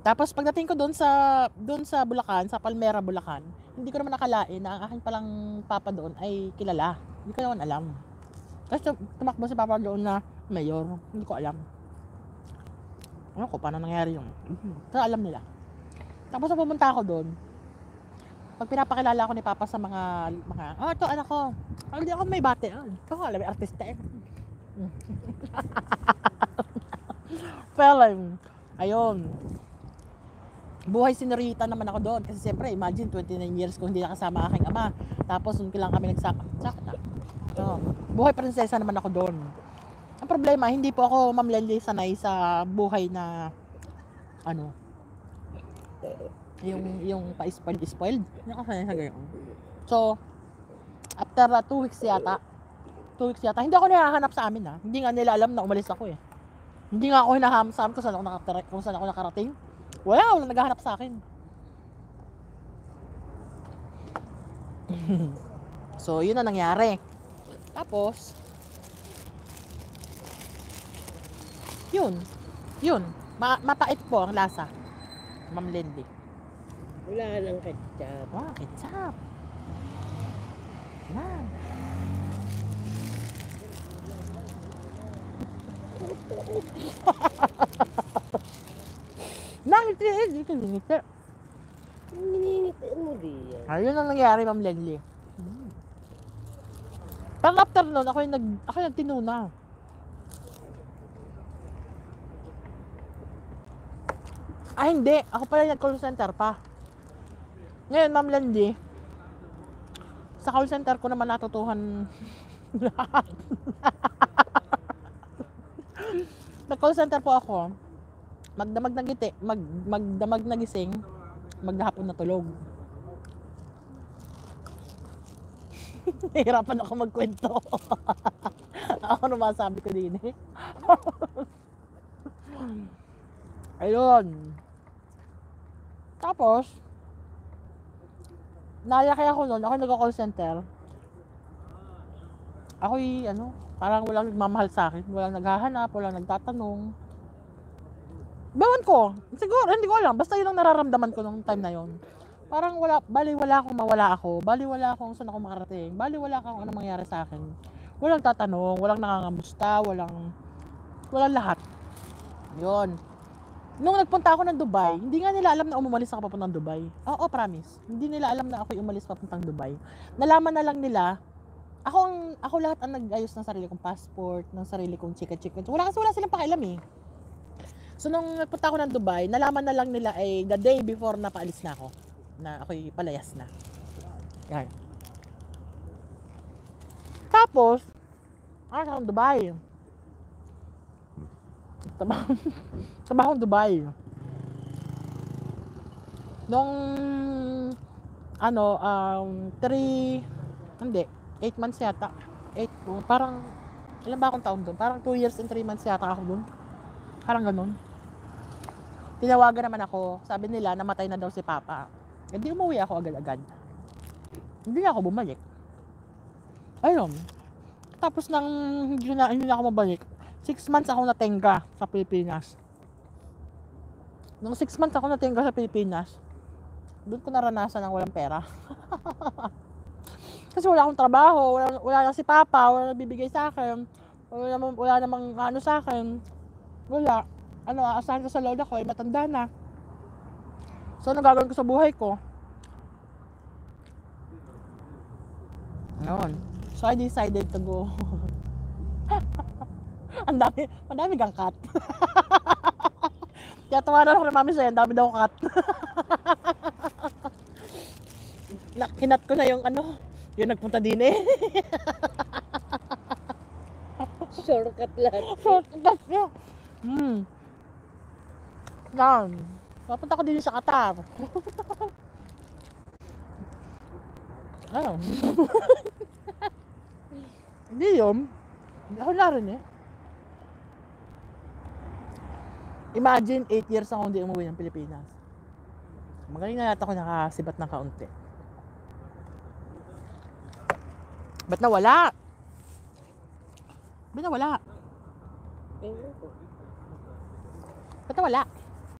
Tapos pagdating ko doon sa Bulacan, sa Palmera, Bulacan, hindi ko naman nakalain na ang aking palang papa doon ay kilala. Hindi ko naman alam. Kasi tumakbo si papa doon na mayor. Hindi ko alam. Ano ko, paano nangyari yung... Pero alam nila. Tapos nung pumunta ako doon, pag pinapakilala ako ni papa sa mga ito anak ko. Hindi ako may bate. Ito ko, alam, may artista eh. Well, ayun. Buhay senorita naman ako doon. Kasi siyempre, imagine, 29 years ko hindi nakasama aking ama. Tapos, nun lang kami nagsaka. Buhay prinsesa naman ako doon. Ang problema, hindi po ako Ma'am Lenly sanay sa buhay na, yung pa-spoiled. Hindi ako sanay sa ganyan. So, after 2 weeks yata, hindi ako nahahanap sa amin Hindi nga nila alam na umalis ako eh. Hindi nga ako hinahanap sa amin kung saan ako nakarating. Wala naghahanap sa akin. So, yun na nangyari. Tapos, yun. Mapait po ang lasa. Ma'am Lenly. Wala nang ketchup. Ketchup. Yan. Nangiti ko ngiti. Niningiti mo diyan. Ayun ang nangyari, Ma'am Lenly. Pag after nun, ako yung nagtinuna. Hindi. Ako pala yung nag-call center pa. Ngayon, Ma'am Lenly, sa call center ko naman natutuhan lahat. Nag-call center po ako. Magdamag na gising, maghapon na tulog. Nahirapan ako magkwento. Ako na masabi ko din eh. Ayun. Tapos, nalaki ako noon, ako nag-call center. Ako'y parang walang nagmamahal sa akin, walang naghahanap, walang nagtatanong. Bawan ko, siguro, hindi ko alam, basta yun ang nararamdaman ko nung time na yun. Parang baliwala akong mawala ako, baliwala akong saan ako makarating, baliwala akong ano mangyari sa akin. Walang tatanong, walang nangangamusta, walang lahat. Yun. Nung nagpunta ako ng Dubai, hindi nga nila alam na umalis ako papuntang Dubai. Oo, promise. Hindi nila alam na ako'y umalis papuntang Dubai. Nalaman na lang nila, ako lahat ang nag-ayos ng sarili kong passport, ng sarili kong chika-chika. Wala silang pakialam eh. So, nung nagpunta ako ng Dubai, nalaman na lang nila ay the day before na paalis na ako. Na ako'y palayas na. Yan. Tapos, sa Dubai. Tabahong Dubai. Nung 8 months yata. Parang ilan ba akong taon doon? Parang 2 years and 3 months yata ako doon. Parang ganun. Tinawagan naman ako. Sabi nila namatay na daw si Papa. Hindi umuwi ako agad-agad. Hindi na ako bumalik. Ayun. Tapos nang hindi na ako mabalik, 6 months ako natenga sa Pilipinas. Nung 6 months ako natenga sa Pilipinas, doon ko naranasan ang walang pera. Kasi wala akong trabaho, wala na si Papa, wala bibigay sa akin, wala namang ano sa akin. Wala. Aasahan ko sa lola ko, matanda na. So, ano gagawin ko sa buhay ko? Ayun. So, I decided to go. Ang dami kang cut. Kaya tawanan ako ng mami sa'yo, ang dami daw cut. Hinat ko na yung yung nagpunta din eh. Shortcut lahat. Shortcut yun. Yan. Papunta ko din sa Qatar. Ano? Hindi yun. Ako na rin eh. Imagine 8 years ako hindi umuwi ng Pilipinas. Magaling na yata ako nakasibat ng kaunti. Ba't nawala? Ba't nawala? Ewan ko. Ba't nawala?